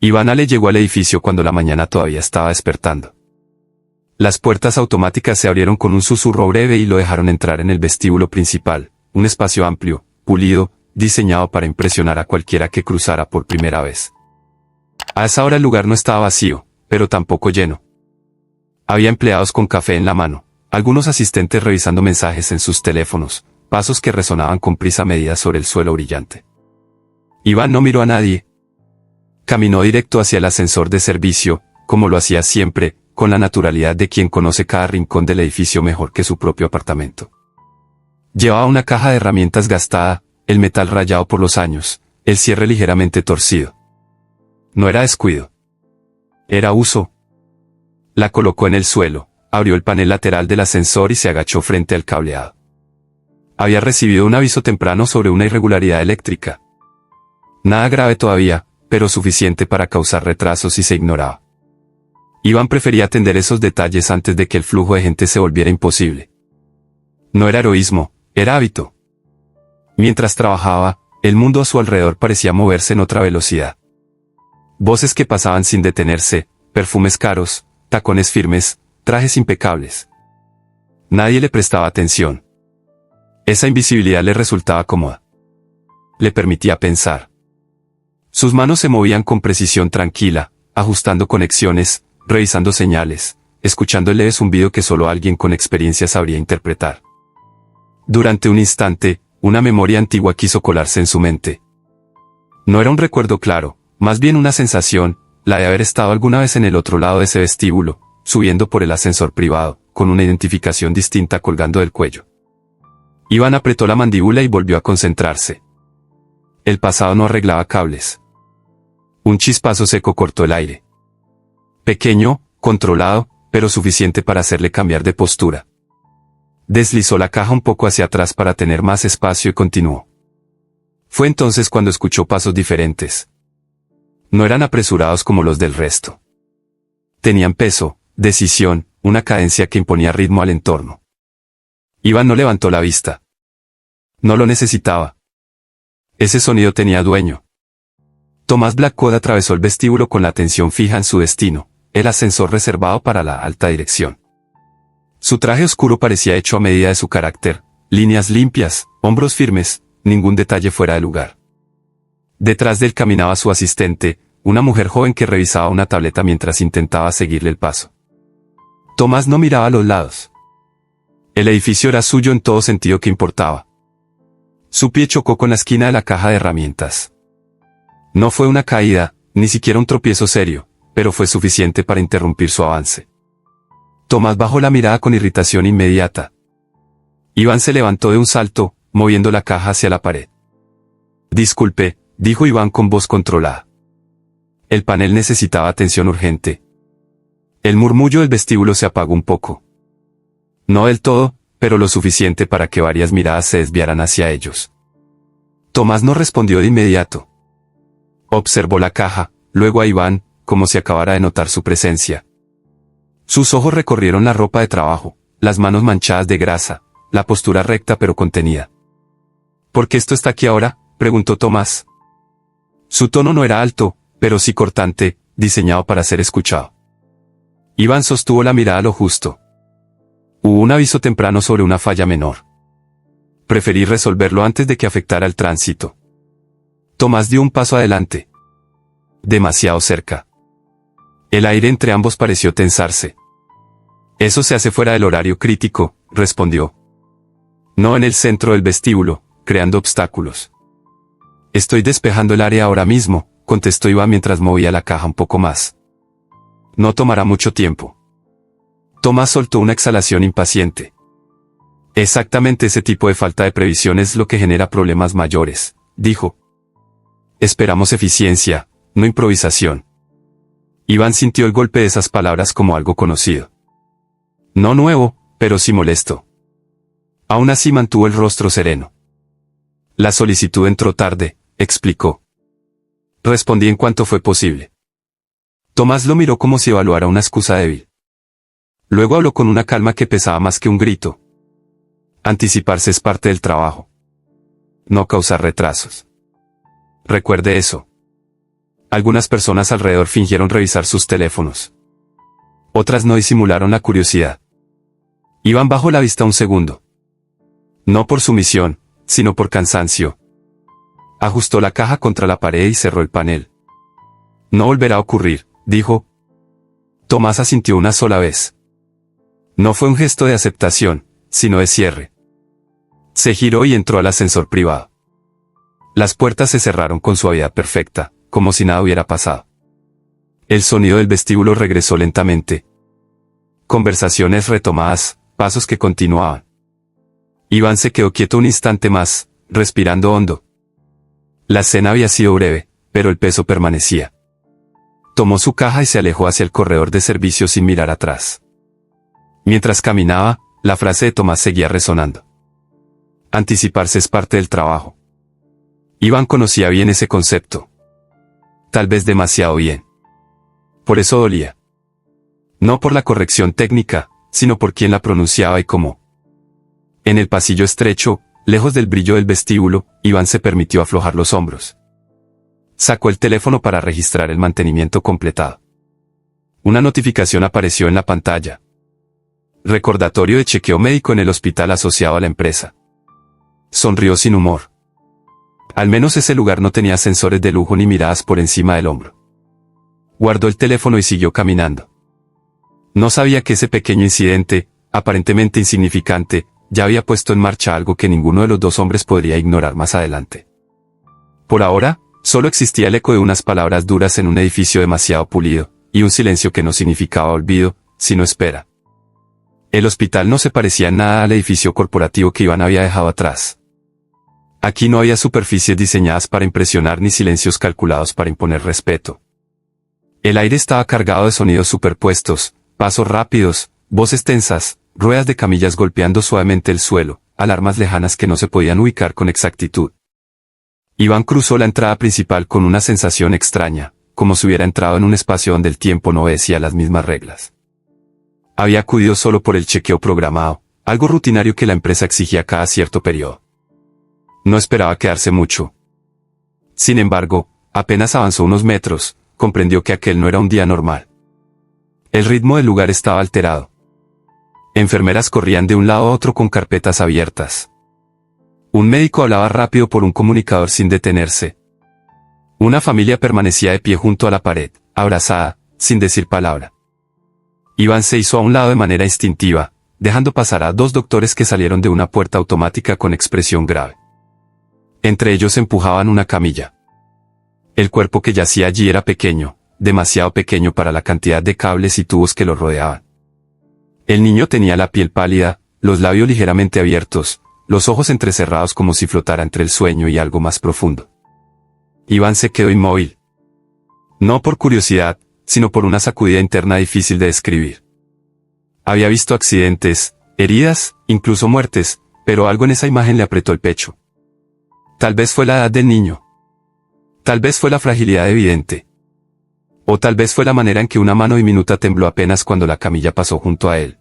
Ivana le llegó al edificio cuando la mañana todavía estaba despertando. Las puertas automáticas se abrieron con un susurro breve y lo dejaron entrar en el vestíbulo principal, un espacio amplio, pulido, diseñado para impresionar a cualquiera que cruzara por primera vez. A esa hora el lugar no estaba vacío, pero tampoco lleno. Había empleados con café en la mano, algunos asistentes revisando mensajes en sus teléfonos, pasos que resonaban con prisa medida sobre el suelo brillante. Iván no miró a nadie. Caminó directo hacia el ascensor de servicio, como lo hacía siempre, con la naturalidad de quien conoce cada rincón del edificio mejor que su propio apartamento. Llevaba una caja de herramientas gastada, el metal rayado por los años, el cierre ligeramente torcido. No era descuido. Era uso. La colocó en el suelo, abrió el panel lateral del ascensor y se agachó frente al cableado. Había recibido un aviso temprano sobre una irregularidad eléctrica. Nada grave todavía, pero suficiente para causar retrasos si se ignoraba. Iván prefería atender esos detalles antes de que el flujo de gente se volviera imposible. No era heroísmo, era hábito. Mientras trabajaba, el mundo a su alrededor parecía moverse en otra velocidad. Voces que pasaban sin detenerse, perfumes caros, tacones firmes, trajes impecables. Nadie le prestaba atención. Esa invisibilidad le resultaba cómoda. Le permitía pensar. Sus manos se movían con precisión tranquila, ajustando conexiones, revisando señales, escuchando el leve zumbido que solo alguien con experiencia sabría interpretar. Durante un instante, una memoria antigua quiso colarse en su mente. No era un recuerdo claro, más bien una sensación, la de haber estado alguna vez en el otro lado de ese vestíbulo, subiendo por el ascensor privado, con una identificación distinta colgando del cuello. Iván apretó la mandíbula y volvió a concentrarse. El pasado no arreglaba cables. Un chispazo seco cortó el aire. Pequeño, controlado, pero suficiente para hacerle cambiar de postura. Deslizó la caja un poco hacia atrás para tener más espacio y continuó. Fue entonces cuando escuchó pasos diferentes. No eran apresurados como los del resto. Tenían peso, decisión, una cadencia que imponía ritmo al entorno. Iván no levantó la vista. No lo necesitaba. Ese sonido tenía dueño. Tomás Blackwood atravesó el vestíbulo con la atención fija en su destino, el ascensor reservado para la alta dirección. Su traje oscuro parecía hecho a medida de su carácter, líneas limpias, hombros firmes, ningún detalle fuera de lugar. Detrás de él caminaba su asistente, una mujer joven que revisaba una tableta mientras intentaba seguirle el paso. Tomás no miraba a los lados. El edificio era suyo en todo sentido que importaba. Su pie chocó con la esquina de la caja de herramientas. No fue una caída, ni siquiera un tropiezo serio, pero fue suficiente para interrumpir su avance. Tomás bajó la mirada con irritación inmediata. Iván se levantó de un salto, moviendo la caja hacia la pared. Disculpe, dijo Iván con voz controlada. El panel necesitaba atención urgente. El murmullo del vestíbulo se apagó un poco. No del todo, pero lo suficiente para que varias miradas se desviaran hacia ellos. Tomás no respondió de inmediato. Observó la caja, luego a Iván, como si acabara de notar su presencia. Sus ojos recorrieron la ropa de trabajo, las manos manchadas de grasa, la postura recta pero contenida. ¿Por qué esto está aquí ahora?, preguntó Tomás. Su tono no era alto, pero sí cortante, diseñado para ser escuchado. Iván sostuvo la mirada a lo justo. Hubo un aviso temprano sobre una falla menor. Preferí resolverlo antes de que afectara el tránsito. Tomás dio un paso adelante. Demasiado cerca. El aire entre ambos pareció tensarse. Eso se hace fuera del horario crítico, respondió. No en el centro del vestíbulo, creando obstáculos. Estoy despejando el área ahora mismo, contestó Iván mientras movía la caja un poco más. No tomará mucho tiempo. Tomás soltó una exhalación impaciente. Exactamente ese tipo de falta de previsión es lo que genera problemas mayores, dijo. Esperamos eficiencia, no improvisación. Iván sintió el golpe de esas palabras como algo conocido. No nuevo, pero sí molesto. Aún así mantuvo el rostro sereno. La solicitud entró tarde, explicó. Respondí en cuanto fue posible. Tomás lo miró como si evaluara una excusa débil. Luego habló con una calma que pesaba más que un grito. Anticiparse es parte del trabajo. No causar retrasos. Recuerde eso. Algunas personas alrededor fingieron revisar sus teléfonos. Otras no disimularon la curiosidad. Iván bajó la vista un segundo. No por sumisión, sino por cansancio. Ajustó la caja contra la pared y cerró el panel. No volverá a ocurrir, dijo. Tomás asintió una sola vez. No fue un gesto de aceptación, sino de cierre. Se giró y entró al ascensor privado. Las puertas se cerraron con suavidad perfecta, como si nada hubiera pasado. El sonido del vestíbulo regresó lentamente. Conversaciones retomadas, pasos que continuaban. Iván se quedó quieto un instante más, respirando hondo. La escena había sido breve, pero el peso permanecía. Tomó su caja y se alejó hacia el corredor de servicio sin mirar atrás. Mientras caminaba, la frase de Tomás seguía resonando. Anticiparse es parte del trabajo. Iván conocía bien ese concepto. Tal vez demasiado bien. Por eso dolía. No por la corrección técnica, sino por quien la pronunciaba y cómo. En el pasillo estrecho, lejos del brillo del vestíbulo, Iván se permitió aflojar los hombros. Sacó el teléfono para registrar el mantenimiento completado. Una notificación apareció en la pantalla. Recordatorio de chequeo médico en el hospital asociado a la empresa. Sonrió sin humor. Al menos ese lugar no tenía sensores de lujo ni miradas por encima del hombro. Guardó el teléfono y siguió caminando. No sabía que ese pequeño incidente, aparentemente insignificante, ya había puesto en marcha algo que ninguno de los dos hombres podría ignorar más adelante. Por ahora, solo existía el eco de unas palabras duras en un edificio demasiado pulido, y un silencio que no significaba olvido, sino espera. El hospital no se parecía en nada al edificio corporativo que Iván había dejado atrás. Aquí no había superficies diseñadas para impresionar ni silencios calculados para imponer respeto. El aire estaba cargado de sonidos superpuestos, pasos rápidos, voces tensas, ruedas de camillas golpeando suavemente el suelo, alarmas lejanas que no se podían ubicar con exactitud. Iván cruzó la entrada principal con una sensación extraña, como si hubiera entrado en un espacio donde el tiempo no obedecía las mismas reglas. Había acudido solo por el chequeo programado, algo rutinario que la empresa exigía cada cierto periodo. No esperaba quedarse mucho. Sin embargo, apenas avanzó unos metros, comprendió que aquel no era un día normal. El ritmo del lugar estaba alterado. Enfermeras corrían de un lado a otro con carpetas abiertas. Un médico hablaba rápido por un comunicador sin detenerse. Una familia permanecía de pie junto a la pared, abrazada, sin decir palabra. Iván se hizo a un lado de manera instintiva, dejando pasar a dos doctores que salieron de una puerta automática con expresión grave. Entre ellos empujaban una camilla. El cuerpo que yacía allí era pequeño, demasiado pequeño para la cantidad de cables y tubos que lo rodeaban. El niño tenía la piel pálida, los labios ligeramente abiertos, los ojos entrecerrados como si flotara entre el sueño y algo más profundo. Iván se quedó inmóvil. No por curiosidad, sino por una sacudida interna difícil de describir. Había visto accidentes, heridas, incluso muertes, pero algo en esa imagen le apretó el pecho. Tal vez fue la edad del niño. Tal vez fue la fragilidad evidente. O tal vez fue la manera en que una mano diminuta tembló apenas cuando la camilla pasó junto a él.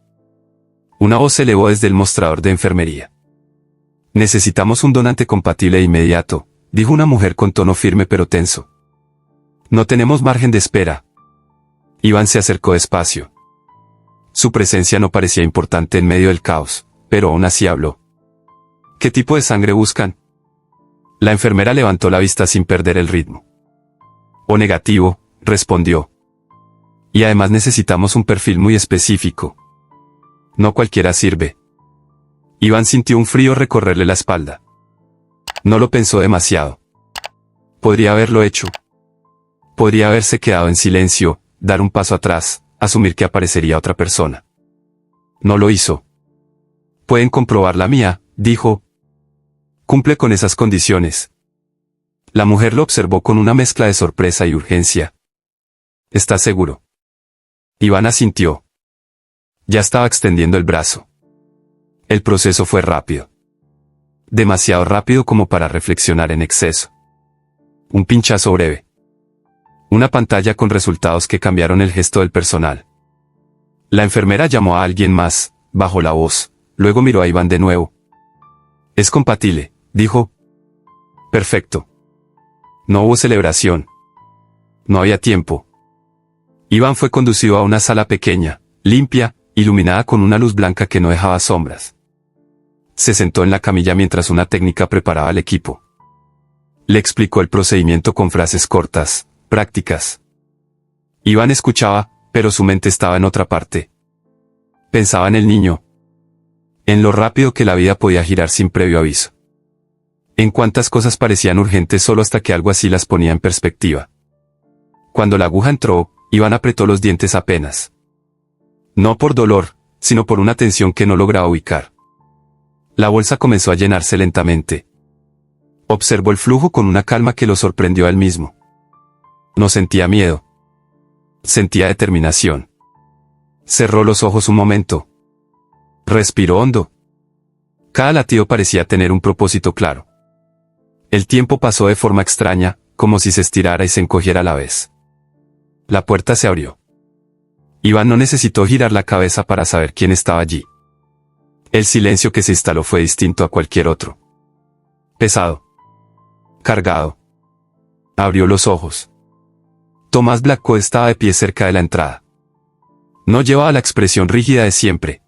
Una voz se elevó desde el mostrador de enfermería. Necesitamos un donante compatible e inmediato, dijo una mujer con tono firme pero tenso. No tenemos margen de espera. Iván se acercó despacio. Su presencia no parecía importante en medio del caos, pero aún así habló. ¿Qué tipo de sangre buscan? La enfermera levantó la vista sin perder el ritmo. O negativo, respondió. Y además necesitamos un perfil muy específico. No cualquiera sirve. Iván sintió un frío recorrerle la espalda. No lo pensó demasiado. Podría haberlo hecho. Podría haberse quedado en silencio, dar un paso atrás, asumir que aparecería otra persona. No lo hizo. Pueden comprobar la mía, dijo. Cumple con esas condiciones. La mujer lo observó con una mezcla de sorpresa y urgencia. ¿Estás seguro? Iván asintió. Ya estaba extendiendo el brazo. El proceso fue rápido. Demasiado rápido como para reflexionar en exceso. Un pinchazo breve. Una pantalla con resultados que cambiaron el gesto del personal. La enfermera llamó a alguien más, bajó la voz, luego miró a Iván de nuevo. Es compatible, dijo. Perfecto. No hubo celebración. No había tiempo. Iván fue conducido a una sala pequeña, limpia, iluminada con una luz blanca que no dejaba sombras. Se sentó en la camilla mientras una técnica preparaba al equipo. Le explicó el procedimiento con frases cortas, prácticas. Iván escuchaba, pero su mente estaba en otra parte. Pensaba en el niño. En lo rápido que la vida podía girar sin previo aviso. En cuántas cosas parecían urgentes solo hasta que algo así las ponía en perspectiva. Cuando la aguja entró, Iván apretó los dientes apenas. No por dolor, sino por una tensión que no lograba ubicar. La bolsa comenzó a llenarse lentamente. Observó el flujo con una calma que lo sorprendió a él mismo. No sentía miedo. Sentía determinación. Cerró los ojos un momento. Respiró hondo. Cada latido parecía tener un propósito claro. El tiempo pasó de forma extraña, como si se estirara y se encogiera a la vez. La puerta se abrió. Iván no necesitó girar la cabeza para saber quién estaba allí. El silencio que se instaló fue distinto a cualquier otro. Pesado. Cargado. Abrió los ojos. Tomás Blacko estaba de pie cerca de la entrada. No llevaba la expresión rígida de siempre.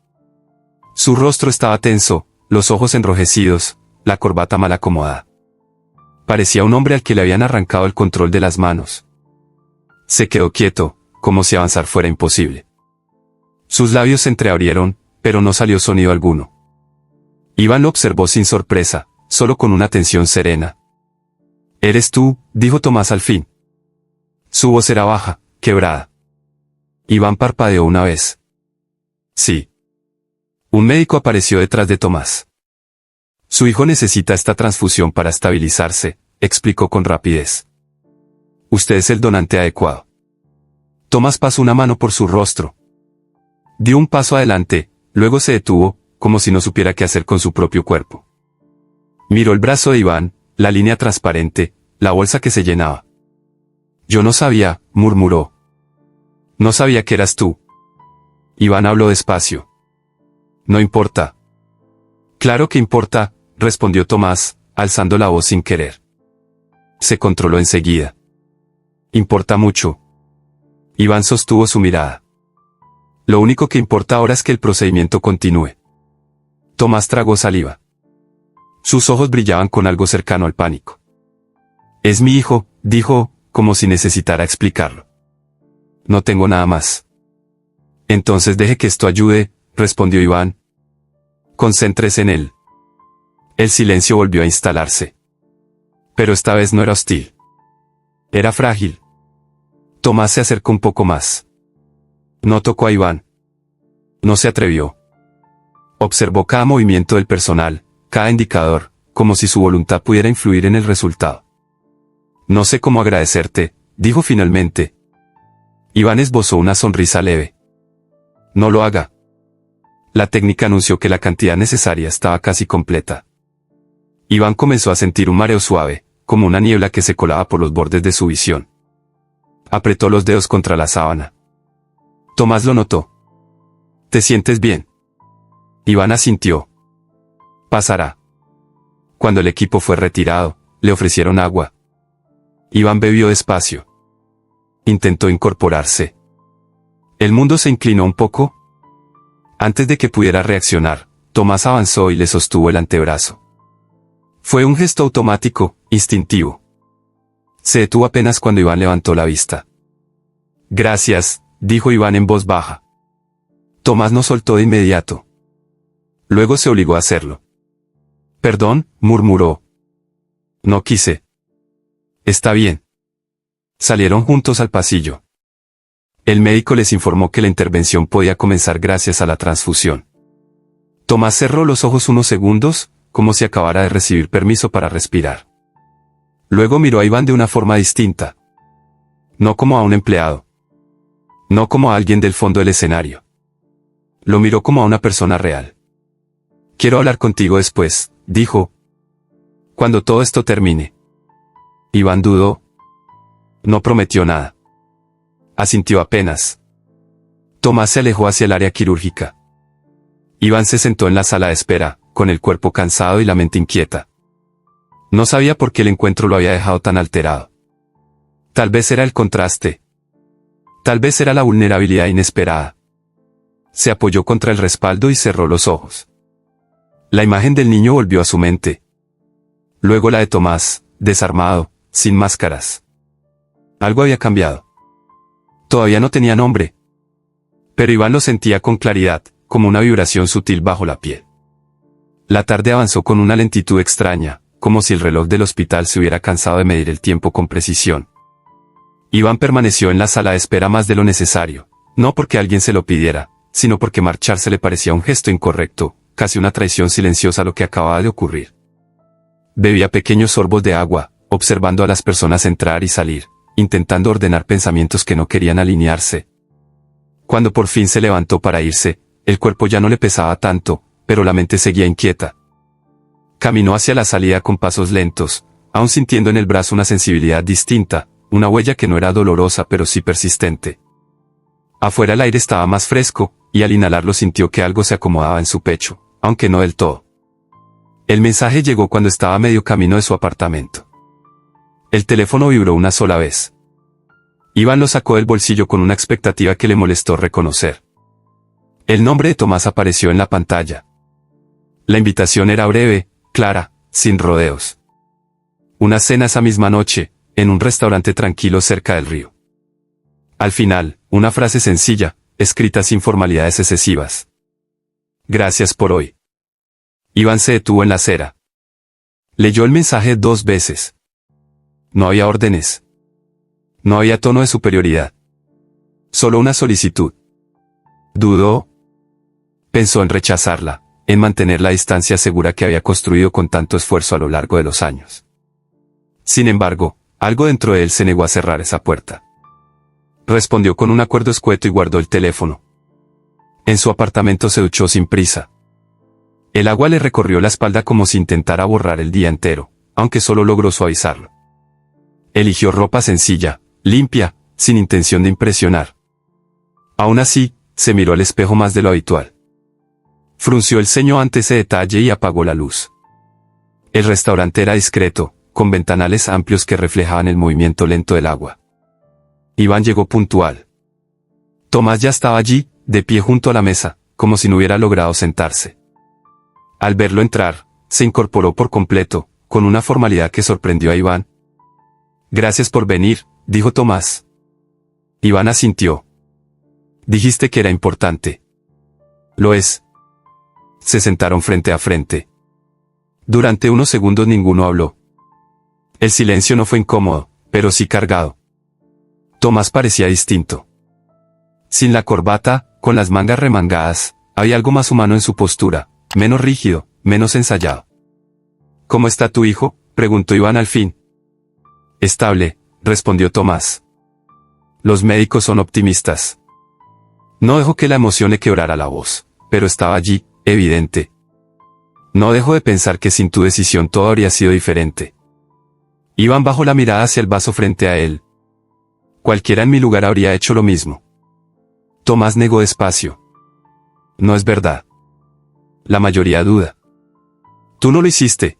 Su rostro estaba tenso, los ojos enrojecidos, la corbata mal acomodada. Parecía un hombre al que le habían arrancado el control de las manos. Se quedó quieto, como si avanzar fuera imposible. Sus labios se entreabrieron, pero no salió sonido alguno. Iván lo observó sin sorpresa, solo con una tensión serena. «¿Eres tú?», dijo Tomás al fin. Su voz era baja, quebrada. Iván parpadeó una vez. «Sí». Un médico apareció detrás de Tomás. «Su hijo necesita esta transfusión para estabilizarse», explicó con rapidez. «Usted es el donante adecuado». Tomás pasó una mano por su rostro. Dio un paso adelante, luego se detuvo, como si no supiera qué hacer con su propio cuerpo. Miró el brazo de Iván, la línea transparente, la bolsa que se llenaba. «Yo no sabía», murmuró. «No sabía que eras tú». Iván habló despacio. «No importa». «Claro que importa», respondió Tomás, alzando la voz sin querer. Se controló enseguida. «Importa mucho». Iván sostuvo su mirada. «Lo único que importa ahora es que el procedimiento continúe». Tomás tragó saliva. Sus ojos brillaban con algo cercano al pánico. «Es mi hijo», dijo, como si necesitara explicarlo. «No tengo nada más». «Entonces deje que esto ayude», respondió Iván. «Concéntrese en él». El silencio volvió a instalarse. Pero esta vez no era hostil. Era frágil. Tomás se acercó un poco más. No tocó a Iván. No se atrevió. Observó cada movimiento del personal, cada indicador, como si su voluntad pudiera influir en el resultado. «No sé cómo agradecerte», dijo finalmente. Iván esbozó una sonrisa leve. «No lo haga». La técnica anunció que la cantidad necesaria estaba casi completa. Iván comenzó a sentir un mareo suave, como una niebla que se colaba por los bordes de su visión. Apretó los dedos contra la sábana. Tomás lo notó. «¿Te sientes bien?». Iván asintió. «Pasará». Cuando el equipo fue retirado, le ofrecieron agua. Iván bebió despacio. Intentó incorporarse. El mundo se inclinó un poco. Antes de que pudiera reaccionar, Tomás avanzó y le sostuvo el antebrazo. Fue un gesto automático, instintivo. Se detuvo apenas cuando Iván levantó la vista. «Gracias», dijo Iván en voz baja. Tomás no soltó de inmediato. Luego se obligó a hacerlo. «Perdón», murmuró. «No quise». «Está bien». Salieron juntos al pasillo. El médico les informó que la intervención podía comenzar gracias a la transfusión. Tomás cerró los ojos unos segundos, como si acabara de recibir permiso para respirar. Luego miró a Iván de una forma distinta. No como a un empleado. No como a alguien del fondo del escenario. Lo miró como a una persona real. «Quiero hablar contigo después», dijo. «Cuando todo esto termine». Iván dudó. No prometió nada. Asintió apenas. Tomás se alejó hacia el área quirúrgica. Iván se sentó en la sala de espera, con el cuerpo cansado y la mente inquieta. No sabía por qué el encuentro lo había dejado tan alterado. Tal vez era el contraste. Tal vez era la vulnerabilidad inesperada. Se apoyó contra el respaldo y cerró los ojos. La imagen del niño volvió a su mente. Luego la de Tomás, desarmado, sin máscaras. Algo había cambiado. Todavía no tenía nombre. Pero Iván lo sentía con claridad, como una vibración sutil bajo la piel. La tarde avanzó con una lentitud extraña, como si el reloj del hospital se hubiera cansado de medir el tiempo con precisión. Iván permaneció en la sala de espera más de lo necesario, no porque alguien se lo pidiera, sino porque marcharse le parecía un gesto incorrecto, casi una traición silenciosa a lo que acababa de ocurrir. Bebía pequeños sorbos de agua, observando a las personas entrar y salir, intentando ordenar pensamientos que no querían alinearse. Cuando por fin se levantó para irse, el cuerpo ya no le pesaba tanto, pero la mente seguía inquieta. Caminó hacia la salida con pasos lentos, aún sintiendo en el brazo una sensibilidad distinta, una huella que no era dolorosa pero sí persistente. Afuera el aire estaba más fresco, y al inhalarlo sintió que algo se acomodaba en su pecho, aunque no del todo. El mensaje llegó cuando estaba a medio camino de su apartamento. El teléfono vibró una sola vez. Iván lo sacó del bolsillo con una expectativa que le molestó reconocer. El nombre de Tomás apareció en la pantalla. La invitación era breve, clara, sin rodeos. Una cena esa misma noche, en un restaurante tranquilo cerca del río. Al final, una frase sencilla, escrita sin formalidades excesivas. Gracias por hoy. Iván se detuvo en la acera. Leyó el mensaje 2 veces. No había órdenes. No había tono de superioridad. Solo una solicitud. Dudó. Pensó en rechazarla, en mantener la distancia segura que había construido con tanto esfuerzo a lo largo de los años. Sin embargo, algo dentro de él se negó a cerrar esa puerta. Respondió con un acuerdo escueto y guardó el teléfono. En su apartamento se duchó sin prisa. El agua le recorrió la espalda como si intentara borrar el día entero, aunque solo logró suavizarlo. Eligió ropa sencilla, limpia, sin intención de impresionar. Aún así, se miró al espejo más de lo habitual. Frunció el ceño ante ese detalle y apagó la luz. El restaurante era discreto, con ventanales amplios que reflejaban el movimiento lento del agua. Iván llegó puntual. Tomás ya estaba allí, de pie junto a la mesa, como si no hubiera logrado sentarse. Al verlo entrar, se incorporó por completo, con una formalidad que sorprendió a Iván. Gracias por venir, dijo Tomás. Iván asintió. Dijiste que era importante. Lo es. Se sentaron frente a frente. Durante unos segundos ninguno habló. El silencio no fue incómodo, pero sí cargado. Tomás parecía distinto. Sin la corbata, con las mangas remangadas, había algo más humano en su postura, menos rígido, menos ensayado. ¿Cómo está tu hijo?, preguntó Iván al fin. Estable, respondió Tomás. Los médicos son optimistas. No dejó que la emoción le quebrara la voz, pero estaba allí, evidente. No dejo de pensar que sin tu decisión todo habría sido diferente. Iván bajó la mirada hacia el vaso frente a él. Cualquiera en mi lugar habría hecho lo mismo. Tomás negó despacio. No es verdad. La mayoría duda. Tú no lo hiciste.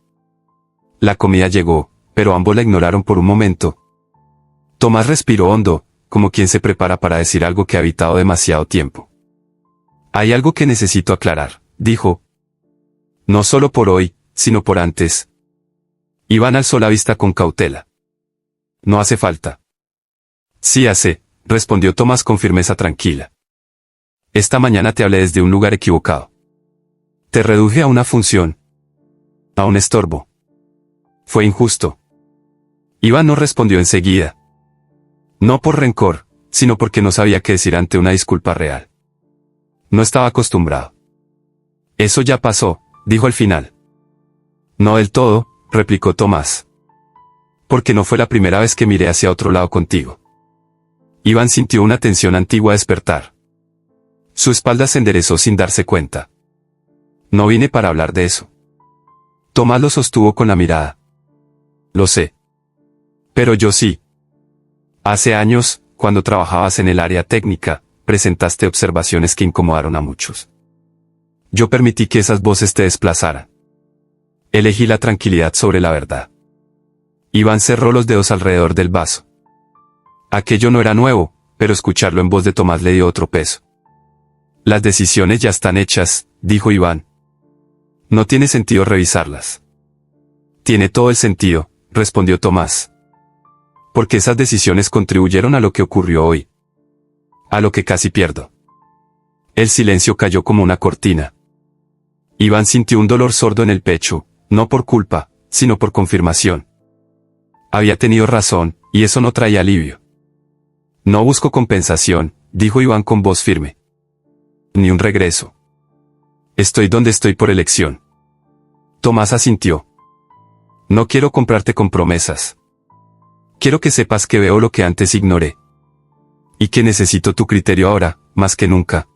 La comida llegó, pero ambos la ignoraron por un momento. Tomás respiró hondo, como quien se prepara para decir algo que ha evitado demasiado tiempo. Hay algo que necesito aclarar, dijo. No solo por hoy, sino por antes. Iván alzó la vista con cautela. No hace falta. Sí hace, respondió Tomás con firmeza tranquila. Esta mañana te hablé desde un lugar equivocado. Te reduje a una función. A un estorbo. Fue injusto. Iván no respondió enseguida. No por rencor, sino porque no sabía qué decir ante una disculpa real. No estaba acostumbrado. Eso ya pasó, dijo al final. No del todo, replicó Tomás. Porque no fue la primera vez que miré hacia otro lado contigo. Iván sintió una tensión antigua despertar. Su espalda se enderezó sin darse cuenta. No vine para hablar de eso. Tomás lo sostuvo con la mirada. Lo sé. Pero yo sí. Hace años, cuando trabajabas en el área técnica, presentaste observaciones que incomodaron a muchos. Yo permití que esas voces te desplazaran. Elegí la tranquilidad sobre la verdad. Iván cerró los dedos alrededor del vaso. Aquello no era nuevo, pero escucharlo en voz de Tomás le dio otro peso. Las decisiones ya están hechas, dijo Iván. No tiene sentido revisarlas. Tiene todo el sentido, respondió Tomás. Porque esas decisiones contribuyeron a lo que ocurrió hoy. A lo que casi pierdo. El silencio cayó como una cortina. Iván sintió un dolor sordo en el pecho, no por culpa, sino por confirmación. Había tenido razón, y eso no traía alivio. No busco compensación, dijo Iván con voz firme. Ni un regreso. Estoy donde estoy por elección. Tomás asintió. No quiero comprarte con promesas. Quiero que sepas que veo lo que antes ignoré. Y que necesito tu criterio ahora, más que nunca.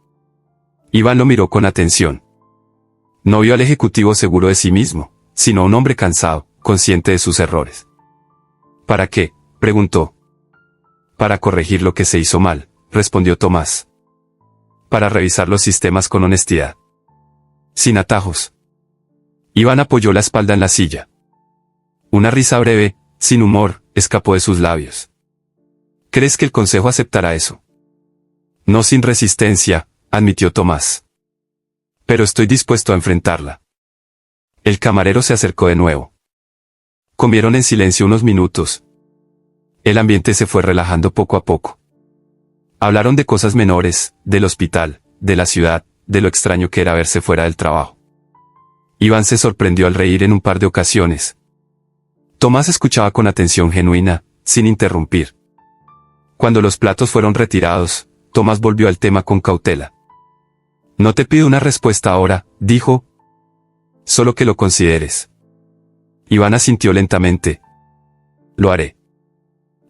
Iván lo miró con atención. No vio al ejecutivo seguro de sí mismo, sino a un hombre cansado, consciente de sus errores. ¿Para qué?, preguntó. Para corregir lo que se hizo mal, respondió Tomás. Para revisar los sistemas con honestidad. Sin atajos. Iván apoyó la espalda en la silla. Una risa breve, sin humor, escapó de sus labios. ¿Crees que el consejo aceptará eso? No sin resistencia, admitió Tomás. Pero estoy dispuesto a enfrentarla. El camarero se acercó de nuevo. Comieron en silencio unos minutos. El ambiente se fue relajando poco a poco. Hablaron de cosas menores, del hospital, de la ciudad, de lo extraño que era verse fuera del trabajo. Iván se sorprendió al reír en un par de ocasiones. Tomás escuchaba con atención genuina, sin interrumpir. Cuando los platos fueron retirados, Tomás volvió al tema con cautela. No te pido una respuesta ahora, dijo. Solo que lo consideres. Iván asintió lentamente. Lo haré.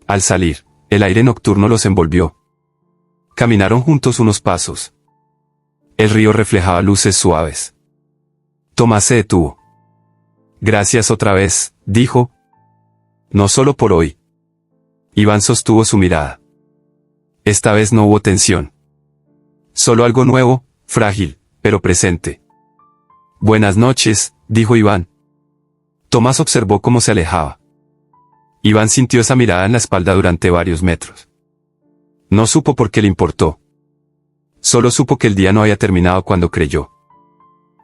Al salir, el aire nocturno los envolvió. Caminaron juntos unos pasos. El río reflejaba luces suaves. Tomás se detuvo. Gracias otra vez, dijo. No solo por hoy. Iván sostuvo su mirada. Esta vez no hubo tensión. Solo algo nuevo, frágil, pero presente. Buenas noches, dijo Iván. Tomás observó cómo se alejaba. Iván sintió esa mirada en la espalda durante varios metros. No supo por qué le importó. Solo supo que el día no había terminado cuando creyó.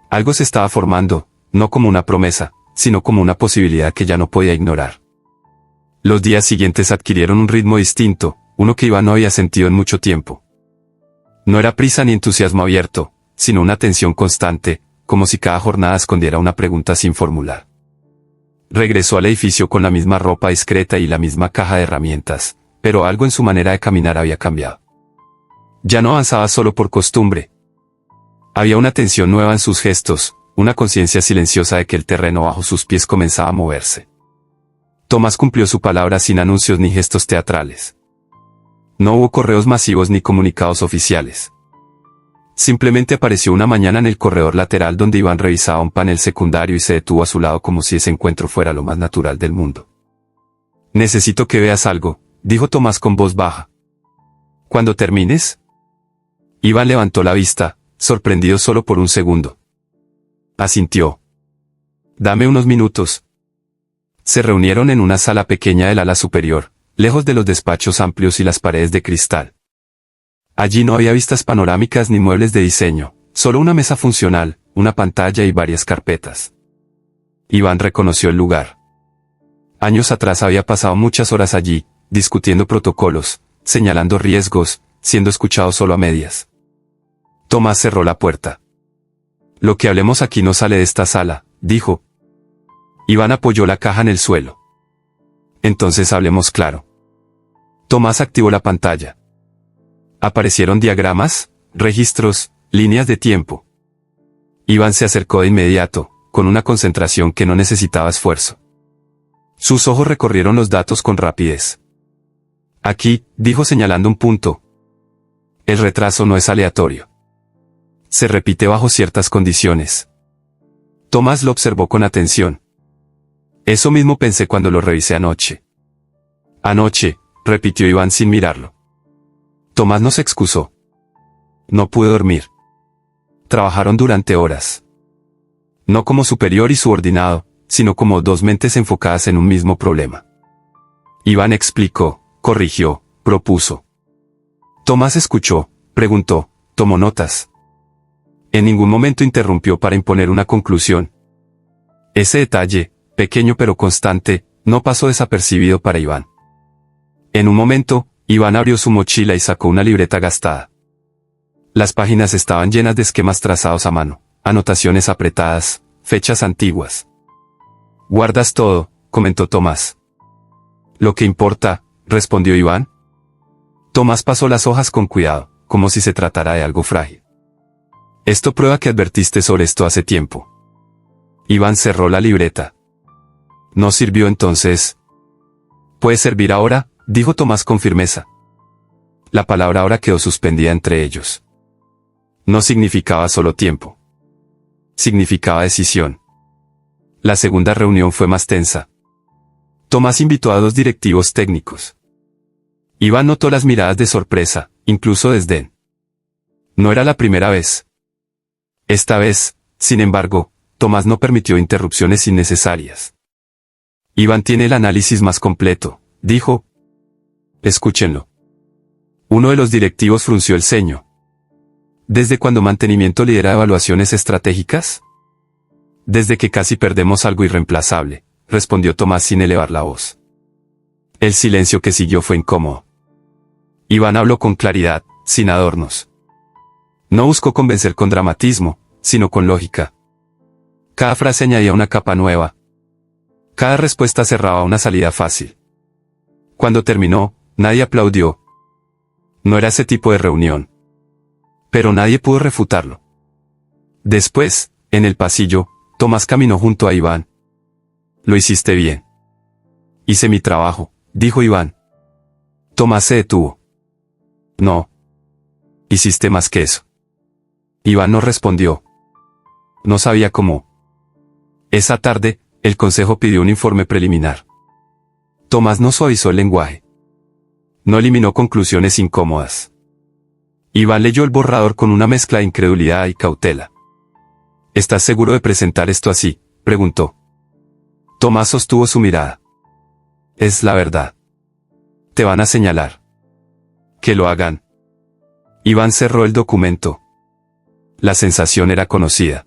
Algo se estaba formando, no como una promesa, sino como una posibilidad que ya no podía ignorar. Los días siguientes adquirieron un ritmo distinto, uno que Iván no había sentido en mucho tiempo. No era prisa ni entusiasmo abierto, sino una tensión constante, como si cada jornada escondiera una pregunta sin formular. Regresó al edificio con la misma ropa discreta y la misma caja de herramientas, pero algo en su manera de caminar había cambiado. Ya no avanzaba solo por costumbre. Había una tensión nueva en sus gestos, una conciencia silenciosa de que el terreno bajo sus pies comenzaba a moverse. Tomás cumplió su palabra sin anuncios ni gestos teatrales. No hubo correos masivos ni comunicados oficiales. Simplemente apareció una mañana en el corredor lateral donde Iván revisaba un panel secundario y se detuvo a su lado como si ese encuentro fuera lo más natural del mundo. Necesito que veas algo, dijo Tomás con voz baja. ¿Cuándo termines? Iván levantó la vista, sorprendido solo por un segundo. Asintió. Dame unos minutos. Se reunieron en una sala pequeña del ala superior, lejos de los despachos amplios y las paredes de cristal. Allí no había vistas panorámicas ni muebles de diseño, solo una mesa funcional, una pantalla y varias carpetas. Iván reconoció el lugar. Años atrás había pasado muchas horas allí, discutiendo protocolos, señalando riesgos, siendo escuchado solo a medias. Tomás cerró la puerta. Lo que hablemos aquí no sale de esta sala, dijo. Iván apoyó la caja en el suelo. Entonces hablemos claro. Tomás activó la pantalla. Aparecieron diagramas, registros, líneas de tiempo. Iván se acercó de inmediato, con una concentración que no necesitaba esfuerzo. Sus ojos recorrieron los datos con rapidez. Aquí, dijo señalando un punto. El retraso no es aleatorio. Se repite bajo ciertas condiciones. Tomás lo observó con atención. Eso mismo pensé cuando lo revisé anoche. Anoche, repitió Iván sin mirarlo. Tomás no se excusó. No pude dormir. Trabajaron durante horas. No como superior y subordinado, sino como dos mentes enfocadas en un mismo problema. Iván explicó, corrigió, propuso. Tomás escuchó, preguntó, tomó notas. En ningún momento interrumpió para imponer una conclusión. Ese detalle, pequeño pero constante, no pasó desapercibido para Iván. En un momento, Iván abrió su mochila y sacó una libreta gastada. Las páginas estaban llenas de esquemas trazados a mano, anotaciones apretadas, fechas antiguas. «Guardas todo», comentó Tomás. «Lo que importa», respondió Iván. Tomás pasó las hojas con cuidado, como si se tratara de algo frágil. «Esto prueba que advertiste sobre esto hace tiempo». Iván cerró la libreta. «¿No sirvió entonces?» «¿Puede servir ahora?», dijo Tomás con firmeza. La palabra ahora quedó suspendida entre ellos. No significaba solo tiempo. Significaba decisión. La segunda reunión fue más tensa. Tomás invitó a 2 directivos técnicos. Iván notó las miradas de sorpresa, incluso desdén. No era la primera vez. Esta vez, sin embargo, Tomás no permitió interrupciones innecesarias. «Iván tiene el análisis más completo», dijo. «Escúchenlo». Uno de los directivos frunció el ceño. «¿Desde cuándo mantenimiento lidera evaluaciones estratégicas?» «Desde que casi perdemos algo irreemplazable», respondió Tomás sin elevar la voz. El silencio que siguió fue incómodo. Iván habló con claridad, sin adornos. No buscó convencer con dramatismo, sino con lógica. Cada frase añadía una capa nueva. Cada respuesta cerraba una salida fácil. Cuando terminó, nadie aplaudió. No era ese tipo de reunión. Pero nadie pudo refutarlo. Después, en el pasillo, Tomás caminó junto a Iván. «Lo hiciste bien». «Hice mi trabajo», dijo Iván. Tomás se detuvo. «No. Hiciste más que eso». Iván no respondió. No sabía cómo. Esa tarde, el consejo pidió un informe preliminar. Tomás no suavizó el lenguaje. No eliminó conclusiones incómodas. Iván leyó el borrador con una mezcla de incredulidad y cautela. «¿Estás seguro de presentar esto así?», preguntó. Tomás sostuvo su mirada. «Es la verdad. Te van a señalar». «Que lo hagan». Iván cerró el documento. La sensación era conocida.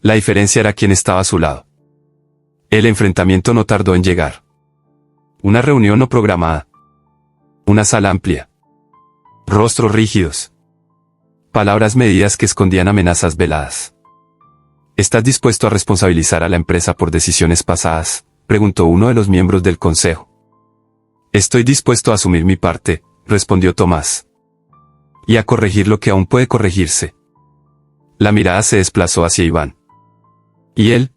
La diferencia era quién estaba a su lado. El enfrentamiento no tardó en llegar. Una reunión no programada. Una sala amplia. Rostros rígidos. Palabras medidas que escondían amenazas veladas. «¿Estás dispuesto a responsabilizar a la empresa por decisiones pasadas?», preguntó uno de los miembros del consejo. «Estoy dispuesto a asumir mi parte», respondió Tomás. «Y a corregir lo que aún puede corregirse». La mirada se desplazó hacia Iván. «¿Y él?».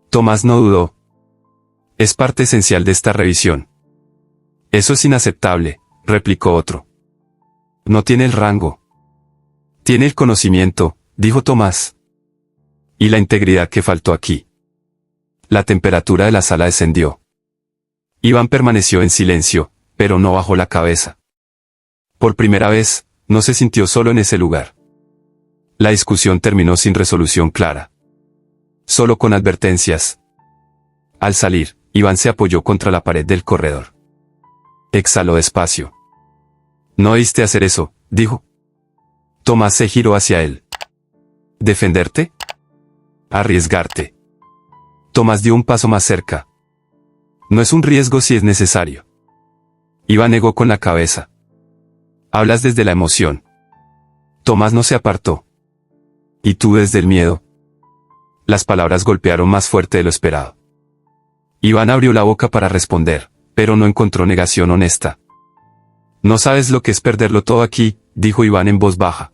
Tomás no dudó. «Es parte esencial de esta revisión». «Eso es inaceptable», replicó otro. «No tiene el rango». «Tiene el conocimiento», dijo Tomás. «Y la integridad que faltó aquí». La temperatura de la sala descendió. Iván permaneció en silencio, pero no bajó la cabeza. Por primera vez, no se sintió solo en ese lugar. La discusión terminó sin resolución clara. Solo con advertencias. Al salir, Iván se apoyó contra la pared del corredor. Exhaló despacio. «No debiste hacer eso», dijo. Tomás se giró hacia él. «¿Defenderte?». «Arriesgarte». Tomás dio un paso más cerca. «No es un riesgo si es necesario». Iván negó con la cabeza. «Hablas desde la emoción». Tomás no se apartó. «¿Y tú desde el miedo?». Las palabras golpearon más fuerte de lo esperado. Iván abrió la boca para responder, pero no encontró negación honesta. «No sabes lo que es perderlo todo aquí», dijo Iván en voz baja.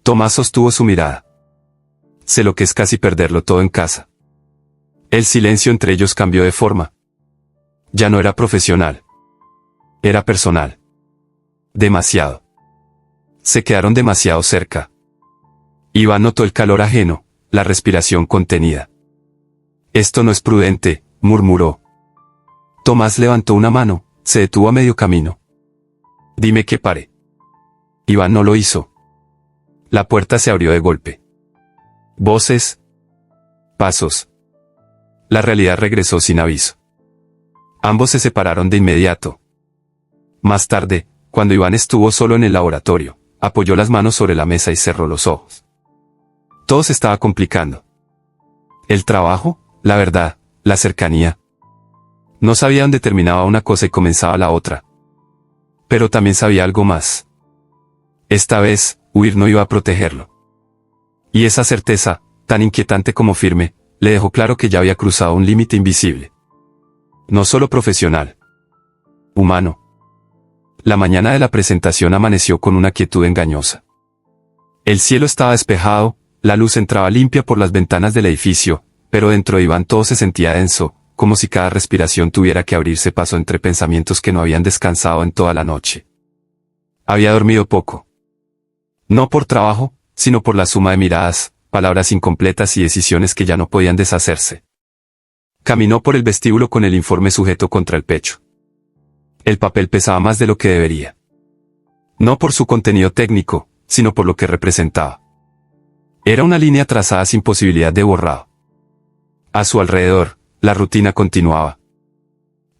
Tomás sostuvo su mirada. «Sé lo que es casi perderlo todo en casa». El silencio entre ellos cambió de forma. Ya no era profesional. Era personal. Demasiado. Se quedaron demasiado cerca. Iván notó el calor ajeno, la respiración contenida. «Esto no es prudente», murmuró. Tomás levantó una mano, se detuvo a medio camino. «Dime que pare». Iván no lo hizo. La puerta se abrió de golpe. Voces. Pasos. La realidad regresó sin aviso. Ambos se separaron de inmediato. Más tarde, cuando Iván estuvo solo en el laboratorio, apoyó las manos sobre la mesa y cerró los ojos. Todo se estaba complicando. El trabajo, la verdad, la cercanía. No sabía dónde terminaba una cosa y comenzaba la otra. Pero también sabía algo más. Esta vez, huir no iba a protegerlo. Y esa certeza, tan inquietante como firme, le dejó claro que ya había cruzado un límite invisible. No solo profesional. Humano. La mañana de la presentación amaneció con una quietud engañosa. El cielo estaba despejado, la luz entraba limpia por las ventanas del edificio, pero dentro de Iván todo se sentía denso, como si cada respiración tuviera que abrirse paso entre pensamientos que no habían descansado en toda la noche. Había dormido poco. No por trabajo, sino por la suma de miradas, palabras incompletas y decisiones que ya no podían deshacerse. Caminó por el vestíbulo con el informe sujeto contra el pecho. El papel pesaba más de lo que debería. No por su contenido técnico, sino por lo que representaba. Era una línea trazada sin posibilidad de borrado. A su alrededor, la rutina continuaba.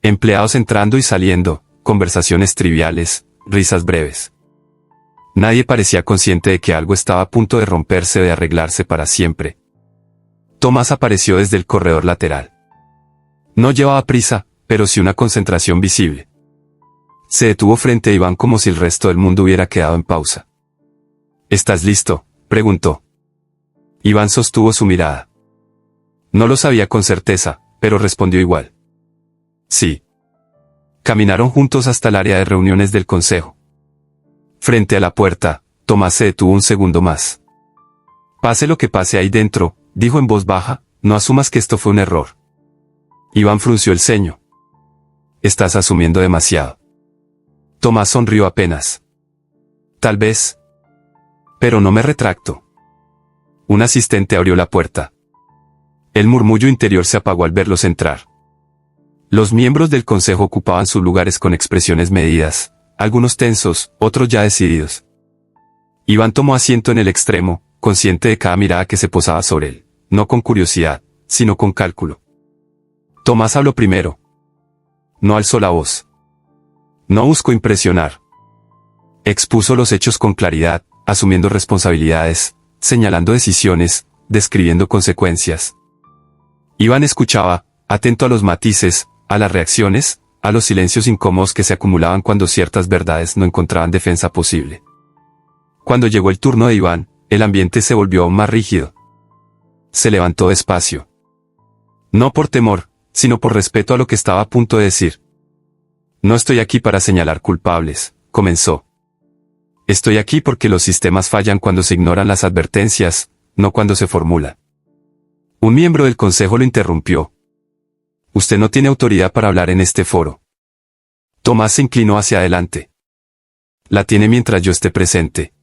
Empleados entrando y saliendo, conversaciones triviales, risas breves. Nadie parecía consciente de que algo estaba a punto de romperse o de arreglarse para siempre. Tomás apareció desde el corredor lateral. No llevaba prisa, pero sí una concentración visible. Se detuvo frente a Iván como si el resto del mundo hubiera quedado en pausa. ¿Estás listo?, preguntó. Iván sostuvo su mirada. No lo sabía con certeza, pero respondió igual. Sí. Caminaron juntos hasta el área de reuniones del consejo. Frente a la puerta, Tomás se detuvo un segundo más. Pase lo que pase ahí dentro, dijo en voz baja, no asumas que esto fue un error. Iván frunció el ceño. Estás asumiendo demasiado. Tomás sonrió apenas. Tal vez. Pero no me retracto. Un asistente abrió la puerta. El murmullo interior se apagó al verlos entrar. Los miembros del consejo ocupaban sus lugares con expresiones medidas, algunos tensos, otros ya decididos. Iván tomó asiento en el extremo, consciente de cada mirada que se posaba sobre él, no con curiosidad, sino con cálculo. Tomás habló primero. No alzó la voz. No buscó impresionar. Expuso los hechos con claridad, asumiendo responsabilidades, señalando decisiones, describiendo consecuencias. Iván escuchaba, atento a los matices, a las reacciones, a los silencios incómodos que se acumulaban cuando ciertas verdades no encontraban defensa posible. Cuando llegó el turno de Iván, el ambiente se volvió aún más rígido. Se levantó despacio. No por temor, sino por respeto a lo que estaba a punto de decir. No estoy aquí para señalar culpables, comenzó. Estoy aquí porque los sistemas fallan cuando se ignoran las advertencias, no cuando se formulan. Un miembro del consejo lo interrumpió. Usted no tiene autoridad para hablar en este foro. Tomás se inclinó hacia adelante. La tiene mientras yo esté presente.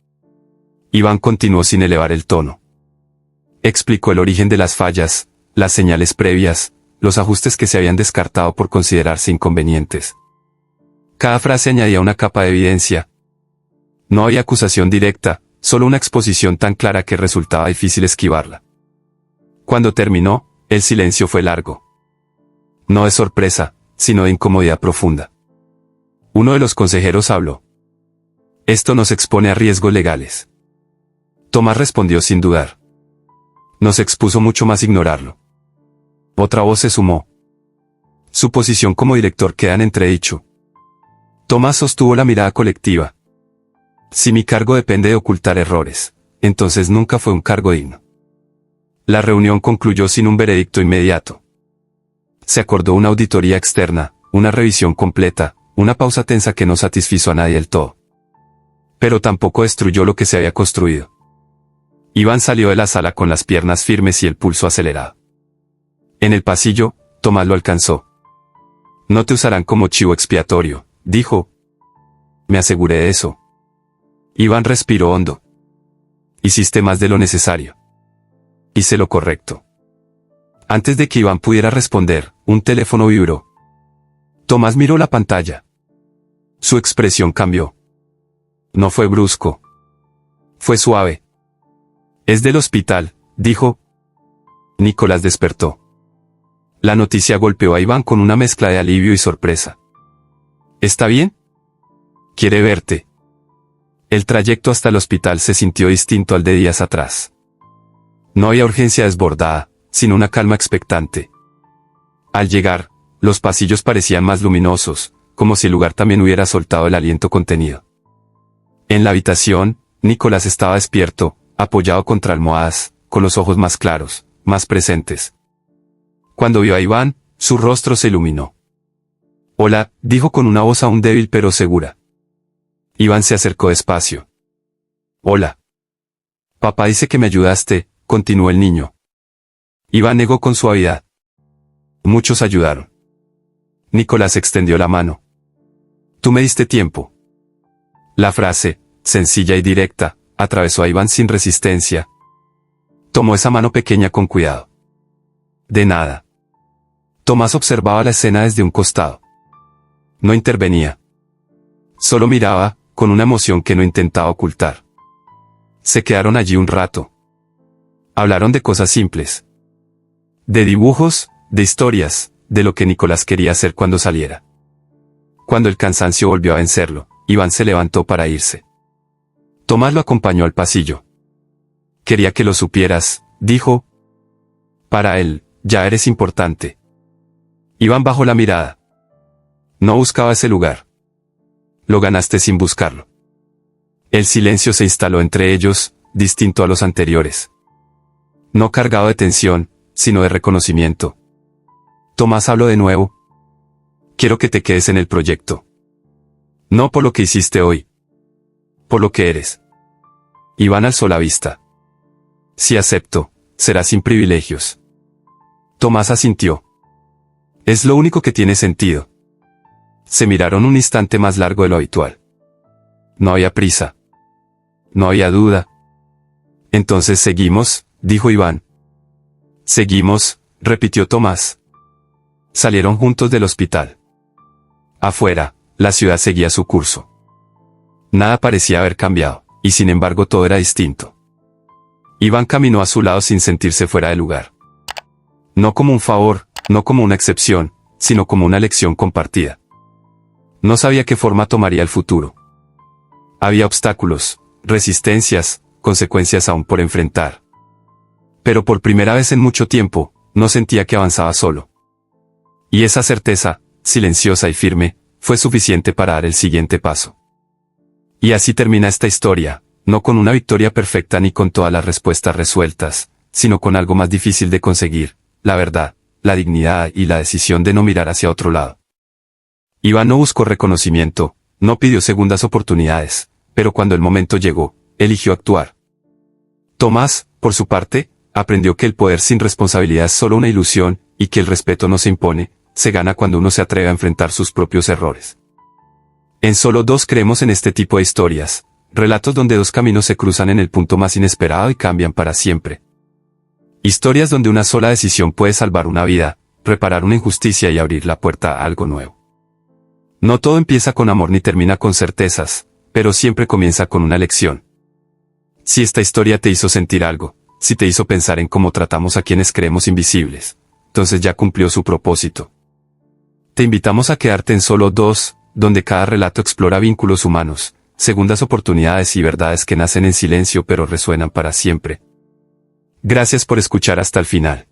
Iván continuó sin elevar el tono. Explicó el origen de las fallas, las señales previas, los ajustes que se habían descartado por considerarse inconvenientes. Cada frase añadía una capa de evidencia. No había acusación directa, solo una exposición tan clara que resultaba difícil esquivarla. Cuando terminó, el silencio fue largo. No de sorpresa, sino de incomodidad profunda. Uno de los consejeros habló. Esto nos expone a riesgos legales. Tomás respondió sin dudar. Nos expuso mucho más ignorarlo. Otra voz se sumó. Su posición como director queda en entredicho. Tomás sostuvo la mirada colectiva. Si mi cargo depende de ocultar errores, entonces nunca fue un cargo digno. La reunión concluyó sin un veredicto inmediato. Se acordó una auditoría externa, una revisión completa, una pausa tensa que no satisfizo a nadie del todo. Pero tampoco destruyó lo que se había construido. Iván salió de la sala con las piernas firmes y el pulso acelerado. En el pasillo, Tomás lo alcanzó. No te usarán como chivo expiatorio, dijo. Me aseguré de eso. Iván respiró hondo. Hiciste más de lo necesario. Hice lo correcto. Antes de que Iván pudiera responder, un teléfono vibró. Tomás miró la pantalla. Su expresión cambió. No fue brusco. Fue suave. Es del hospital, dijo. Nicolás despertó. La noticia golpeó a Iván con una mezcla de alivio y sorpresa. ¿Está bien? Quiere verte. El trayecto hasta el hospital se sintió distinto al de días atrás. No había urgencia desbordada, sino una calma expectante. Al llegar, los pasillos parecían más luminosos, como si el lugar también hubiera soltado el aliento contenido. En la habitación, Nicolás estaba despierto, apoyado contra almohadas, con los ojos más claros, más presentes. Cuando vio a Iván, su rostro se iluminó. «Hola», dijo con una voz aún débil pero segura. Iván se acercó despacio. «Hola». «Papá dice que me ayudaste», continuó el niño. Iván negó con suavidad. «Muchos ayudaron». Nicolás extendió la mano. «Tú me diste tiempo». La frase, sencilla y directa, atravesó a Iván sin resistencia. Tomó esa mano pequeña con cuidado. «De nada». Tomás observaba la escena desde un costado. No intervenía. Solo miraba, con una emoción que no intentaba ocultar. Se quedaron allí un rato. Hablaron de cosas simples. De dibujos, de historias, de lo que Nicolás quería hacer cuando saliera. Cuando el cansancio volvió a vencerlo, Iván se levantó para irse. Tomás lo acompañó al pasillo. «Quería que lo supieras», dijo. «Para él, ya eres importante». Iván bajó la mirada. No buscaba ese lugar. Lo ganaste sin buscarlo. El silencio se instaló entre ellos, distinto a los anteriores. No cargado de tensión, sino de reconocimiento. Tomás habló de nuevo. «Quiero que te quedes en el proyecto. No por lo que hiciste hoy. Por lo que eres». Iván alzó la vista. «Si acepto, será sin privilegios». Tomás asintió. «Es lo único que tiene sentido». Se miraron un instante más largo de lo habitual. No había prisa. No había duda. «Entonces seguimos», dijo Iván. «Seguimos», repitió Tomás. Salieron juntos del hospital. Afuera, la ciudad seguía su curso. Nada parecía haber cambiado, y sin embargo todo era distinto. Iván caminó a su lado sin sentirse fuera de lugar. No como un favor, no como una excepción, sino como una lección compartida. No sabía qué forma tomaría el futuro. Había obstáculos, resistencias, consecuencias aún por enfrentar. Pero por primera vez en mucho tiempo, no sentía que avanzaba solo. Y esa certeza, silenciosa y firme, fue suficiente para dar el siguiente paso. Y así termina esta historia, no con una victoria perfecta ni con todas las respuestas resueltas, sino con algo más difícil de conseguir, la verdad, la dignidad y la decisión de no mirar hacia otro lado. Iván no buscó reconocimiento, no pidió segundas oportunidades, pero cuando el momento llegó, eligió actuar. Tomás, por su parte, aprendió que el poder sin responsabilidad es solo una ilusión, y que el respeto no se impone, se gana cuando uno se atreve a enfrentar sus propios errores. En Solo Dos creemos en este tipo de historias, relatos donde dos caminos se cruzan en el punto más inesperado y cambian para siempre. Historias donde una sola decisión puede salvar una vida, reparar una injusticia y abrir la puerta a algo nuevo. No todo empieza con amor ni termina con certezas, pero siempre comienza con una lección. Si esta historia te hizo sentir algo, si te hizo pensar en cómo tratamos a quienes creemos invisibles, entonces ya cumplió su propósito. Te invitamos a quedarte en Solo Dos, donde cada relato explora vínculos humanos, segundas oportunidades y verdades que nacen en silencio pero resuenan para siempre. Gracias por escuchar hasta el final.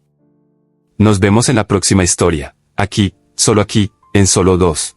Nos vemos en la próxima historia, aquí, solo aquí, en Solo Dos.